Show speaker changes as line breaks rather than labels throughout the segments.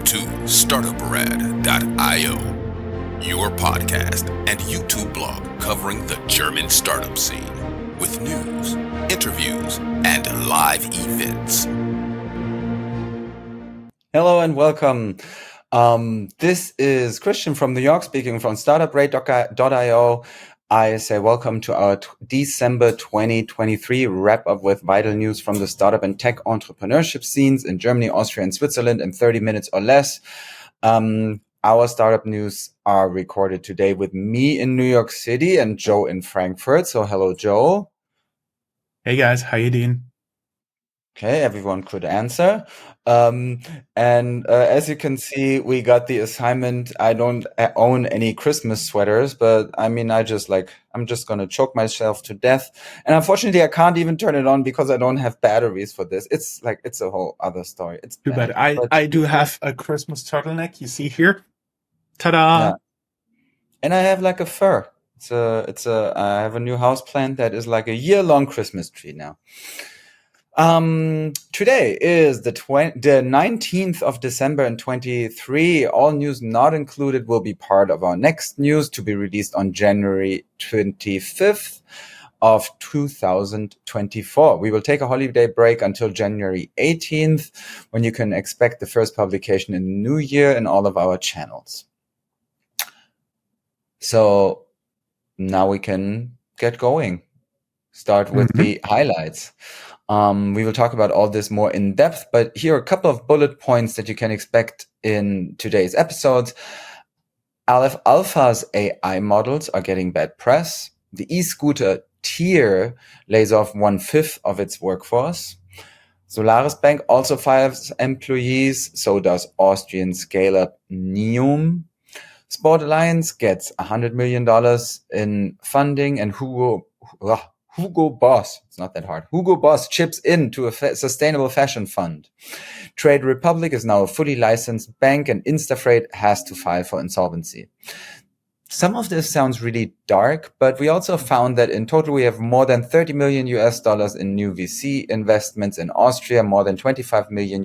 to Startuprad.io, your podcast and YouTube blog covering the German startup scene with news, interviews, and live events.
Hello and welcome. This is Christian from New York speaking from Startuprad.io. I say welcome to our December 2023 wrap-up with vital news from the startup and tech entrepreneurship scenes in Germany, Austria, and Switzerland in 30 minutes or less. Our startup news are recorded today with me in New York City and Joe in Frankfurt. So hello, Joe.
Hey guys, how you doing?
Okay, everyone could answer. As you can see, we got the assignment. I don't own any Christmas sweaters, but I mean, I'm just going to choke myself to death. And unfortunately, I can't even turn it on because I don't have batteries for this. It's a whole other story. It's
too bad. I do have a Christmas turtleneck. You see here? Ta-da!
Yeah. And I have like a fur. I have a new house plant that is like a year-long Christmas tree now. Today is the 19th of December in 23. All news not included will be part of our next news to be released on January 25th of 2024. We will take a holiday break until January 18th, when you can expect the first publication in the new year in all of our channels. So now we can get going. Start with the highlights. We will talk about all this more in depth, but here are a couple of bullet points that you can expect in today's episodes. Aleph Alpha's AI models are getting bad press. The e-scooter tier lays off 1/5 of its workforce. Solaris Bank also fires employees, so does Austrian scale-up Neum. Sport Alliance gets $100 million in funding, and Hugo Boss, it's not that hard. Hugo Boss chips in to a sustainable fashion fund. Trade Republic is now a fully licensed bank, and Instafreight has to file for insolvency. Some of this sounds really dark, but we also found that in total we have more than $30 million in new VC investments in Austria, more than $25 million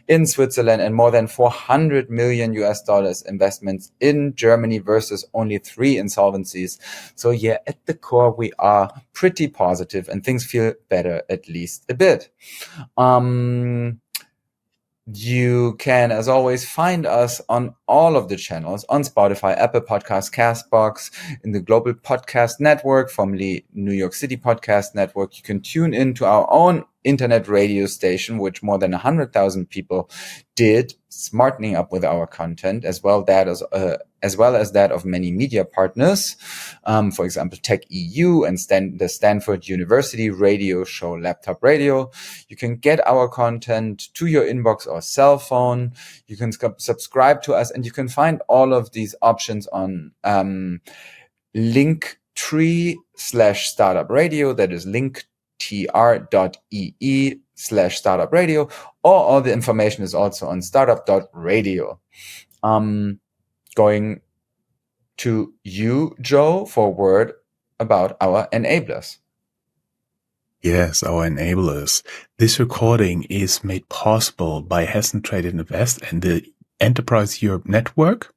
in Switzerland, and more than $400 million investments in Germany versus only 3 insolvencies. So yeah, at the core we are pretty positive and things feel better, at least a bit. You can, as always, find us on all of the channels, on Spotify, Apple Podcasts, CastBox, in the Global Podcast Network, formerly New York City Podcast Network. You can tune in to our own internet radio station, which more than 100,000 people did, smartening up with our content, as well as that of many media partners. For example, Tech EU and the Stanford University radio show Laptop Radio. You can get our content to your inbox or cell phone. You can subscribe to us, and you can find all of these options on Linktree/Startup Radio. That is linktr.ee/Startup Radio, or all the information is also on startup.radio. Going to you, Joe, for a word about our enablers.
Yes, our enablers. This recording is made possible by Hessen Trade Invest and the Enterprise Europe Network.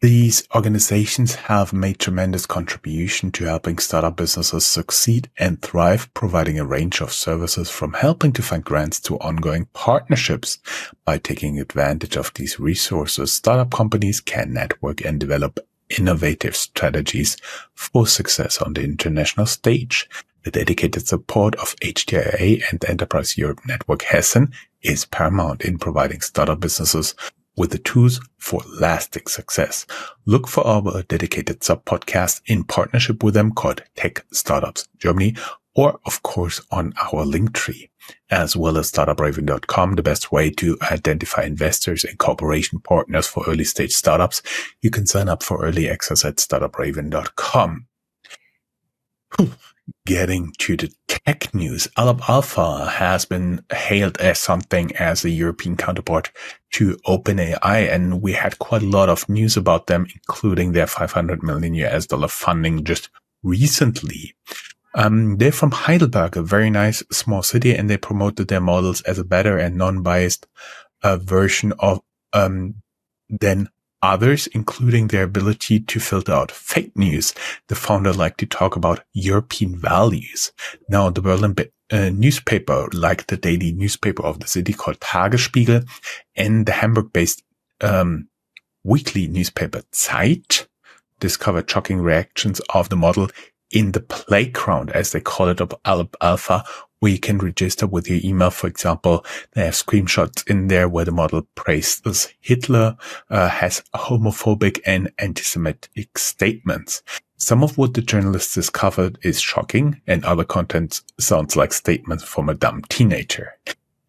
These organizations have made tremendous contribution to helping startup businesses succeed and thrive, providing a range of services from helping to find grants to ongoing partnerships. By taking advantage of these resources, startup companies can network and develop innovative strategies for success on the international stage. The dedicated support of HTIA and the Enterprise Europe Network Hessen is paramount in providing startup businesses with the tools for lasting success. Look for our dedicated sub-podcast in partnership with them called Tech Startups Germany, or of course on our Linktree, as well as Startuprad.io, the best way to identify investors and cooperation partners for early stage startups. You can sign up for early access at Startuprad.io. Getting to the tech news, Aleph Alpha has been hailed as something as a European counterpart to OpenAI, and we had quite a lot of news about them, including their $500 million funding just recently. They're from Heidelberg, a very nice small city, and they promoted their models as a better and non-biased version of than others, including their ability to filter out fake news. The founder liked to talk about European values. Now, the Berlin newspaper, like the daily newspaper of the city called Tagesspiegel, and the Hamburg-based weekly newspaper Zeit, discovered shocking reactions of the model in the playground, as they call it, of Alpha, where you can register with your email. For example, they have screenshots in there where the model praises Hitler, has homophobic and anti-Semitic statements. Some of what the journalists discovered is shocking, and other content sounds like statements from a dumb teenager.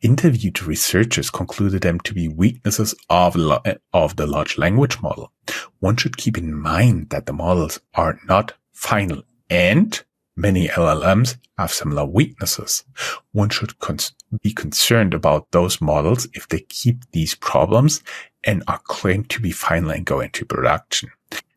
Interviewed researchers concluded them to be weaknesses of the large language model. One should keep in mind that the models are not final, and many LLMs have similar weaknesses. One should be concerned about those models if they keep these problems and are claimed to be final and go into production.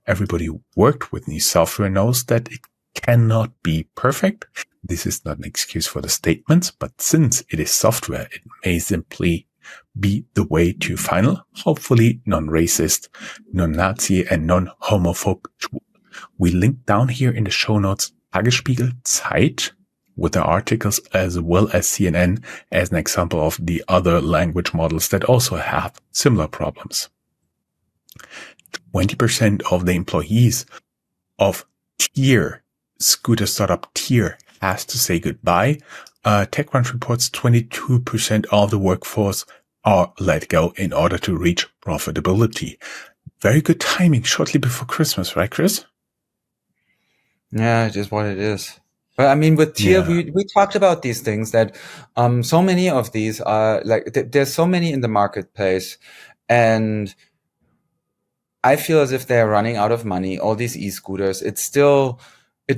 Everybody who worked with new software knows that it cannot be perfect. This is not an excuse for the statements, but since it is software, it may simply be the way to final, hopefully non-racist, non-Nazi, and non-homophobic. We link down here in the show notes Tagesspiegel, Zeit, with the articles, as well as CNN as an example of the other language models that also have similar problems. 20% of the employees of scooter startup Tier has to say goodbye. TechCrunch reports 22% of the workforce are let go in order to reach profitability. Very good timing shortly before Christmas, right, Chris?
Yeah, it is what it is. But I mean, with Tier, we talked about these things that so many of these are like there's so many in the marketplace, and I feel as if they're running out of money. All these e-scooters, it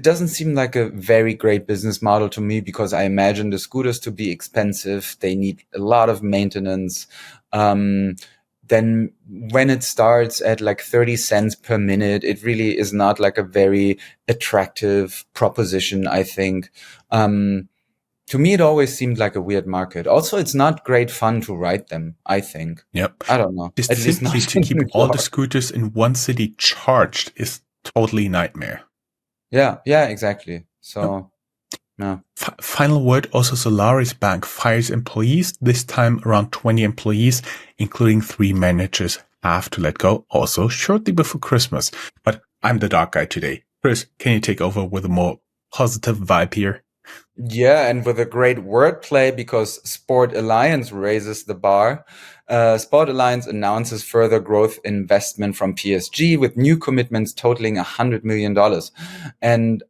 doesn't seem like a very great business model to me, because I imagine the scooters to be expensive. They need a lot of maintenance. Then when it starts at like 30 cents per minute, it really is not like a very attractive proposition, I think. To me, it always seemed like a weird market. Also, it's not great fun to ride them, I think.
Yep.
I don't know.
Just simply to keep all the scooters in one city charged is totally nightmare.
Yeah, exactly. So, yeah.
Final word, also Solaris Bank fires employees. This time around 20 employees, including 3 managers, have to let go, also shortly before Christmas. But I'm the dark guy today. Chris, can you take over with a more positive vibe here?
Yeah, and with a great wordplay, because Sport Alliance raises the bar. Sport Alliance announces further growth investment from PSG with new commitments totaling $100 million. And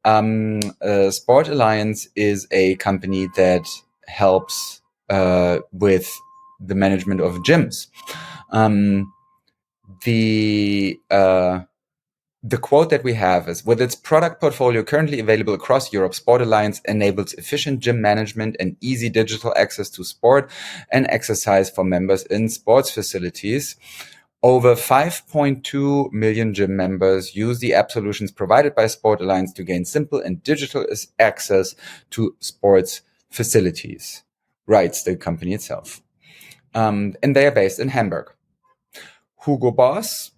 Sport Alliance is a company that helps with the management of gyms. The quote that we have is, with its product portfolio currently available across Europe, Sport Alliance enables efficient gym management and easy digital access to sport and exercise for members in sports facilities. Over 5.2 million gym members use the app solutions provided by Sport Alliance to gain simple and digital access to sports facilities, writes the company itself. And they are based in Hamburg. Hugo Boss,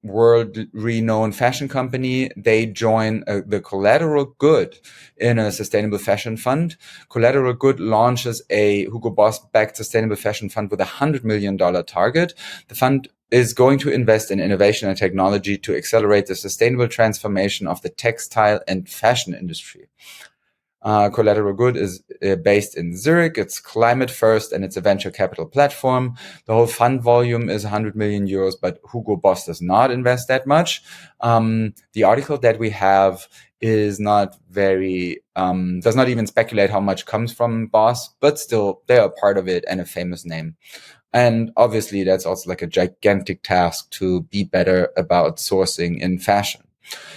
world-renowned fashion company, they join the Collateral Good in a sustainable fashion fund. Collateral Good launches a Hugo Boss-backed sustainable fashion fund with a $100 million target. The fund is going to invest in innovation and technology to accelerate the sustainable transformation of the textile and fashion industry. Collateral Good is based in Zurich. It's climate first, and it's a venture capital platform. The whole fund volume is 100 million euros, but Hugo Boss does not invest that much. The article that we have is not very, does not even speculate how much comes from Boss, but still they are part of it and a famous name. And obviously that's also like a gigantic task to be better about sourcing in fashion.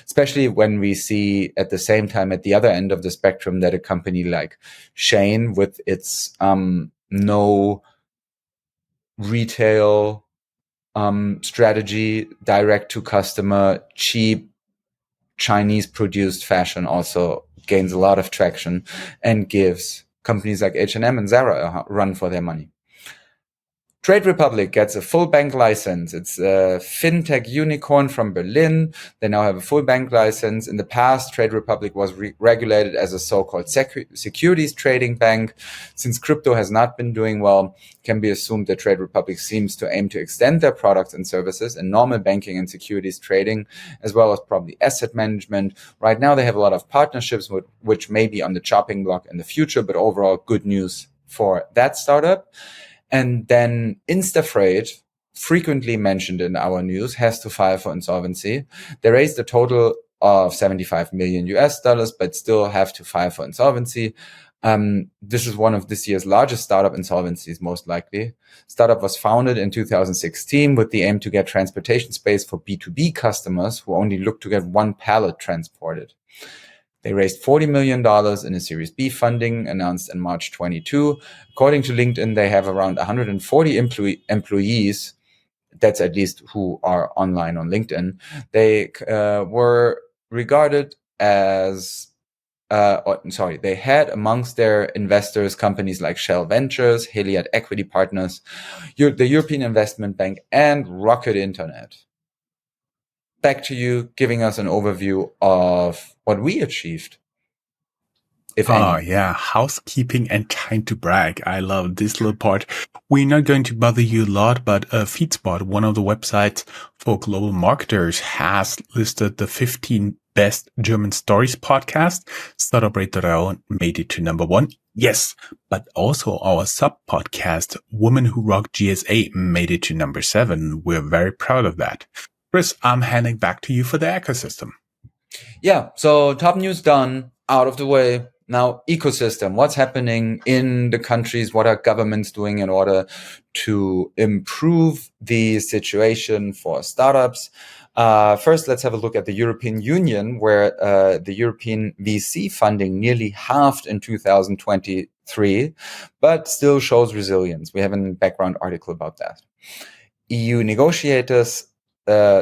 Especially when we see at the same time at the other end of the spectrum that a company like Shein, with its no retail strategy, direct to customer, cheap Chinese produced fashion, also gains a lot of traction and gives companies like H&M and Zara a run for their money. Trade Republic gets a full bank license. It's a fintech unicorn from Berlin. They now have a full bank license. In the past, Trade Republic was regulated as a so-called securities trading bank. Since crypto has not been doing well, it can be assumed that Trade Republic seems to aim to extend their products and services in normal banking and securities trading, as well as probably asset management. Right now, they have a lot of partnerships which may be on the chopping block in the future, but overall good news for that startup. And then Instafreight, frequently mentioned in our news, has to file for insolvency. They raised a total of 75 million US dollars, but still have to file for insolvency. This is one of this year's largest startup insolvencies, most likely. Startup was founded in 2016 with the aim to get transportation space for B2B customers who only look to get one pallet transported. They raised $40 million in a Series B funding announced in March 22. According to LinkedIn, they have around 140 employees. That's at least who are online on LinkedIn. They were regarded as, they had amongst their investors companies like Shell Ventures, Heliad Equity Partners, the European Investment Bank, and Rocket Internet. Back to you, giving us an overview of what we achieved, if any.
Oh, yeah. Housekeeping and time to brag. I love this little part. We're not going to bother you a lot, but FeedSpot, one of the websites for global marketers, has listed the 15 best German stories podcast. Startuprad.io made it to number 1. Yes, but also our sub-podcast, Women Who Rock GSA, made it to number 7. We're very proud of that. Chris, I'm handing back to you for the ecosystem.
Yeah, so top news done, out of the way. Now, ecosystem, what's happening in the countries? What are governments doing in order to improve the situation for startups? First, let's have a look at the European Union, where the European VC funding nearly halved in 2023, but still shows resilience. We have a background article about that. EU negotiators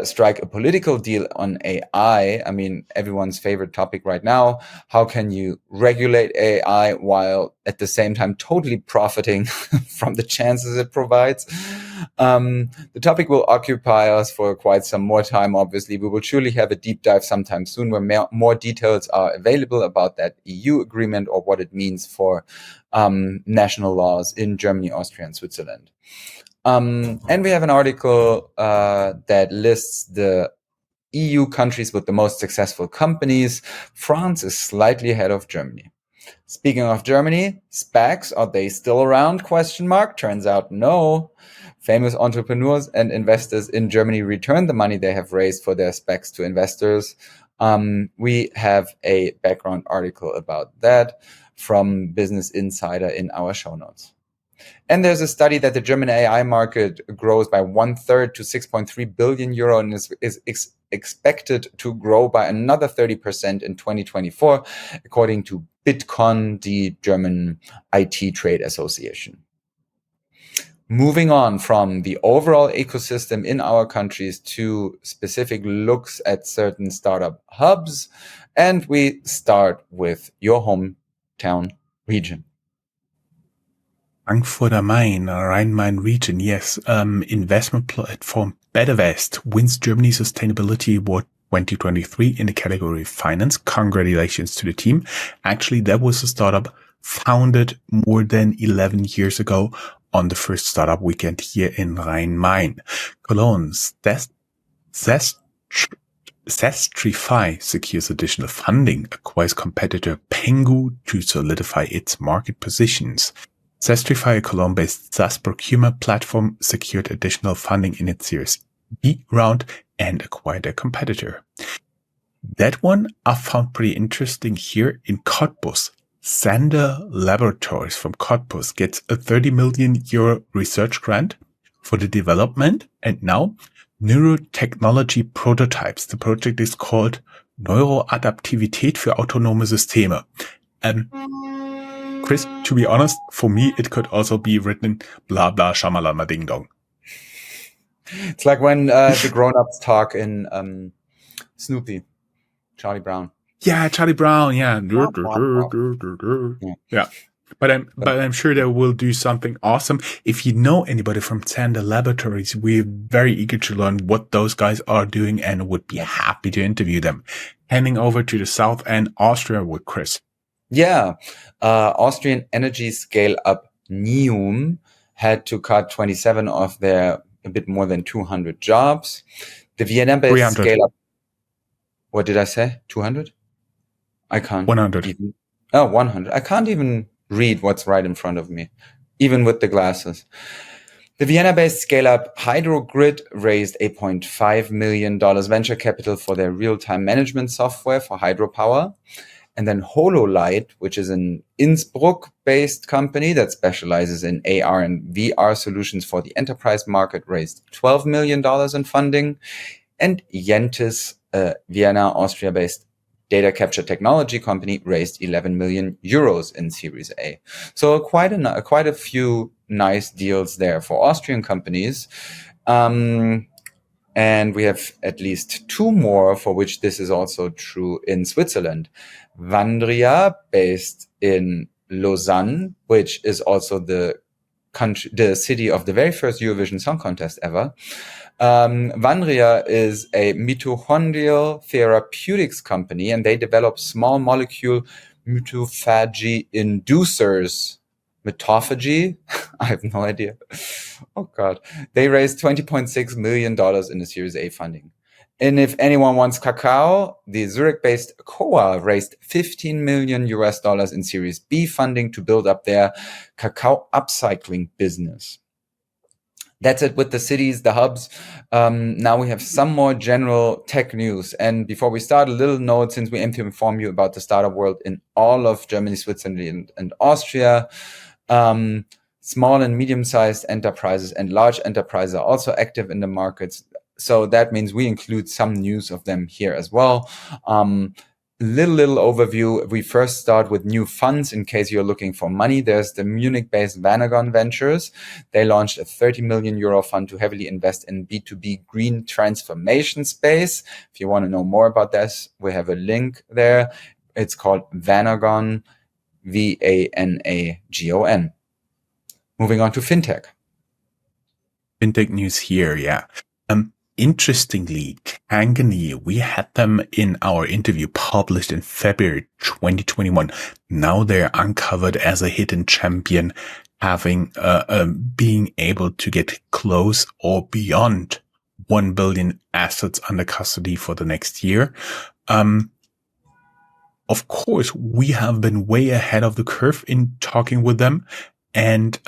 strike a political deal on AI. I mean, everyone's favorite topic right now. How can you regulate AI while at the same time totally profiting from the chances it provides? The topic will occupy us for quite some more time, obviously. We will surely have a deep dive sometime soon where more details are available about that EU agreement or what it means for national laws in Germany, Austria, and Switzerland. And we have an article that lists the EU countries with the most successful companies. France is slightly ahead of Germany. Speaking of Germany, SPACs, are they still around? Turns out no. Famous entrepreneurs and investors in Germany return the money they have raised for their SPACs to investors. We have a background article about that from Business Insider in our show notes. And there's a study that the German AI market grows by 1/3 to 6.3 billion euro and is expected to grow by another 30% in 2024, according to Bitcon, the German IT trade association. Moving on from the overall ecosystem in our countries to specific looks at certain startup hubs. And we start with your hometown region.
Frankfurt am Main, Rhine-Main region, yes. Investment platform BetterVest wins Germany Sustainability Award 2023 in the category Finance. Congratulations to the team. Actually, that was a startup founded more than 11 years ago on the first startup weekend here in Rhine-Main. Cologne's Zestrify secures additional funding, acquires competitor Pengu to solidify its market positions. Zestrify, a Cologne-based SaaS procurement platform, secured additional funding in its Series B round and acquired a competitor. That one I found pretty interesting here in Cottbus. Sander Laboratories from Cottbus gets a 30 million euro research grant for the development and now Neurotechnology Prototypes. The project is called Neuroadaptivität für autonome Systeme. Chris, to be honest, for me, it could also be written blah, blah, shamalama, ding dong.
It's like when the grown-ups talk in Snoopy, Charlie Brown.
Yeah, Charlie Brown, yeah. Yeah. But I'm sure they will do something awesome. If you know anybody from Zander Laboratories, we're very eager to learn what those guys are doing and would be happy to interview them. Handing over to the South End, Austria with Chris.
Yeah. Austrian energy scale-up Neum had to cut 27 of their a bit more than 200 jobs. The Vienna-based scale-up. What did I say? 200? I can't.
100.
Even. Oh, 100. I can't even read what's right in front of me, even with the glasses. The Vienna-based scale-up Hydrogrid raised $8.5 million venture capital for their real-time management software for hydropower. And then HoloLight, which is an Innsbruck-based company that specializes in AR and VR solutions for the enterprise market, raised $12 million in funding. And Jentis, a Vienna, Austria-based data capture technology company, raised 11 million euros in Series A. So quite a few nice deals there for Austrian companies. And we have at least two more for which this is also true in Switzerland. Vandria, based in Lausanne, which is also the city of the very first Eurovision Song Contest ever. Vandria is a mitochondrial therapeutics company, and they develop small molecule mitophagy inducers. Mitophagy? I have no idea. Oh, God. They raised $20.6 million in the Series A funding. And if anyone wants cacao, the Zurich-based Coa raised $15 million in Series B funding to build up their cacao upcycling business. That's it with the cities, the hubs. Now we have some more general tech news. And before we start, a little note, since we aim to inform you about the startup world in all of Germany, Switzerland, and Austria. Small and medium-sized enterprises and large enterprises are also active in the markets. So that means we include some news of them here as well. Little overview. We first start with new funds in case you're looking for money. There's the Munich-based Vanagon Ventures. They launched a 30 million euro fund to heavily invest in B2B green transformation space. If you want to know more about this, we have a link there. It's called Vanagon, Vanagon. Moving on to fintech.
Fintech news here, yeah. Interestingly, Tangany, we had them in our interview published in February 2021. Now they're uncovered as a hidden champion, having being able to get close or beyond 1 billion assets under custody for the next year. Of course, we have been way ahead of the curve in talking with them. And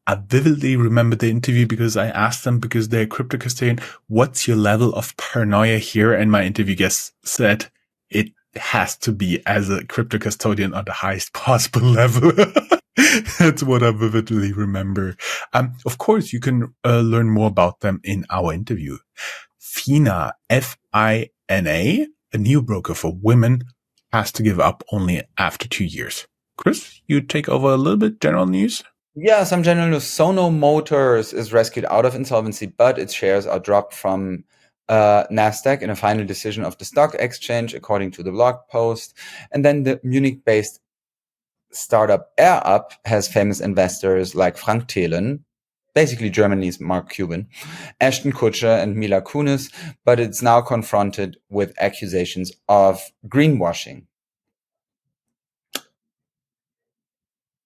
I vividly remember the interview because I asked them, because they're a crypto custodian, what's your level of paranoia here? And my interview guest said it has to be, as a crypto custodian, on the highest possible level. That's what I vividly remember. Of course, you can learn more about them in our interview. FINA, F-I-N-A, a new broker for women, has to give up only after 2 years. Chris, you take over a little bit general news?
Yeah, some general news. Sono Motors is rescued out of insolvency, but its shares are dropped from NASDAQ in a final decision of the stock exchange, according to the blog post. And then the Munich-based startup AirUp has famous investors like Frank Thelen, basically Germany's Mark Cuban, Ashton Kutcher and Mila Kunis, but it's now confronted with accusations of greenwashing.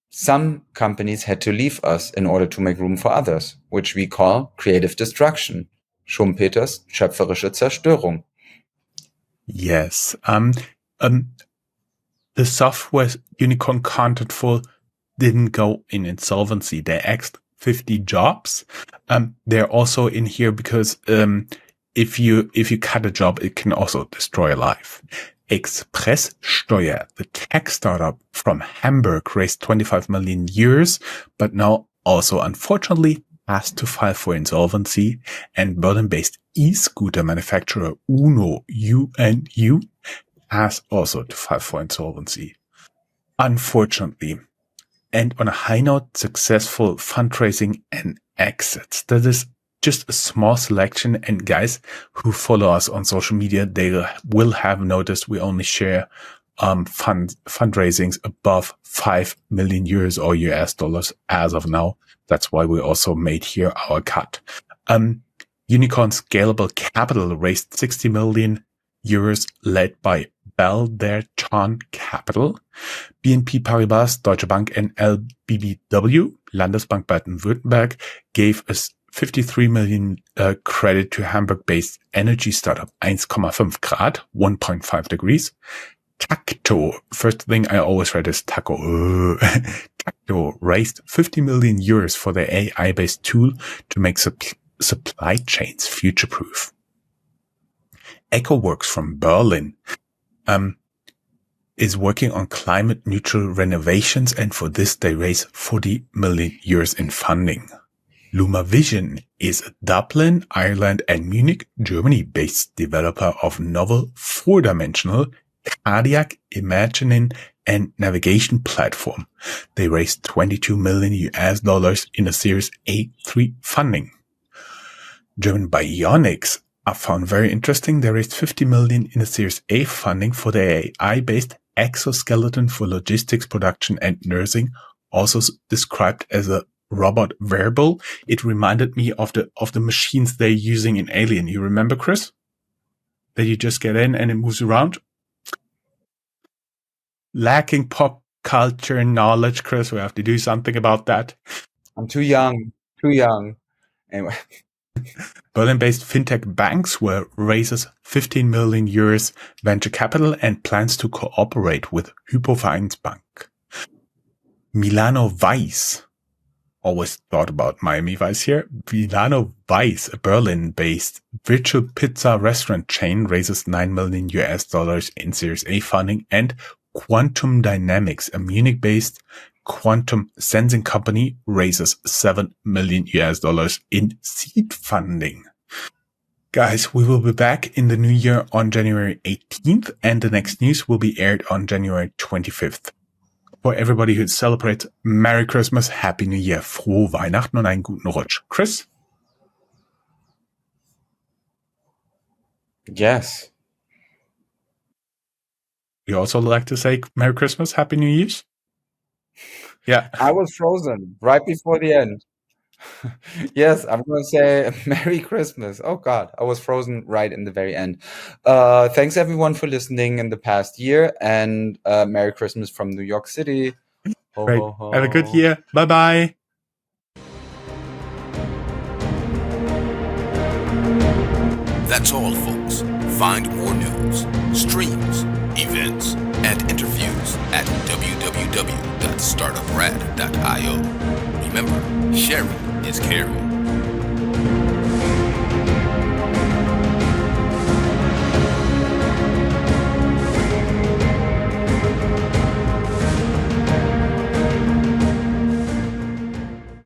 Some companies had to leave us in order to make room for others, which we call creative destruction. Schumpeters schöpferische Zerstörung.
Yes. The software unicorn Contentful didn't go in insolvency. They axed 50 jobs. They're also in here because if you cut a job, it can also destroy a life. Expresssteuer, the tech startup from Hamburg, raised 25 million euros, but now also unfortunately has to file for insolvency. And Berlin-based e-scooter manufacturer Uno, UNU, has also to file for insolvency, unfortunately. And on a high note, successful fundraising and exits. That is just a small selection. And guys who follow us on social media, they will have noticed we only share fundraisings above 5 million euros or US dollars as of now. That's why we also made here our cut. Unicorn Scalable Capital raised 60 million euros led by Belderchan Capital. BNP Paribas, Deutsche Bank and LBBW, Landesbank Baden-Württemberg, gave us 53 million credit to Hamburg-based energy startup 1,5 grad, 1.5 degrees. Tacto, first thing I always read is Taco. Tacto raised 50 million euros for their AI-based tool to make supply chains future-proof. EcoWorks from Berlin is working on climate-neutral renovations, and for this they raise 40 million euros in funding. LumaVision is a Dublin, Ireland and Munich, Germany-based developer of novel four-dimensional cardiac imagining and navigation platform. They raised 22 million US dollars in a Series A3 funding. German Bionics are found very interesting. They raised 50 million in a Series A funding for their AI-based exoskeleton for logistics, production and nursing, also described as a robot wearable. It reminded me of the machines they're using in Alien. You remember, Chris? That you just get in and it moves around? Lacking pop culture knowledge, Chris. We have to do something about that.
I'm too young. Anyway.
Berlin-based fintech Banksware raises 15 million euros venture capital and plans to cooperate with Hypovereinsbank. Milano Weiss, always thought about Miami Vice here. Milano Weiss, a Berlin-based virtual pizza restaurant chain, raises 9 million US dollars in Series A funding, and Quantum Dynamics, a Munich-based quantum sensing company, raises 7 million US dollars in seed funding. Guys, we will be back in the new year on January 18th, and the next news will be aired on January 25th. For everybody who celebrates, Merry Christmas, Happy New Year, frohe Weihnachten und einen guten Rutsch. Chris?
Yes.
You also like to say Merry Christmas, Happy New Year's? Yeah.
I was frozen right before the end. Yes, I'm going to say Merry Christmas. Oh God, I was frozen right in the very end. Thanks everyone for listening in the past year, and Merry Christmas from New York City. Ho,
Great.
ho, ho.
Have a good year. Bye-bye.
That's all, folks. Find more news, streams, events, and interviews at www.startuprad.io. Remember, sharing is caring.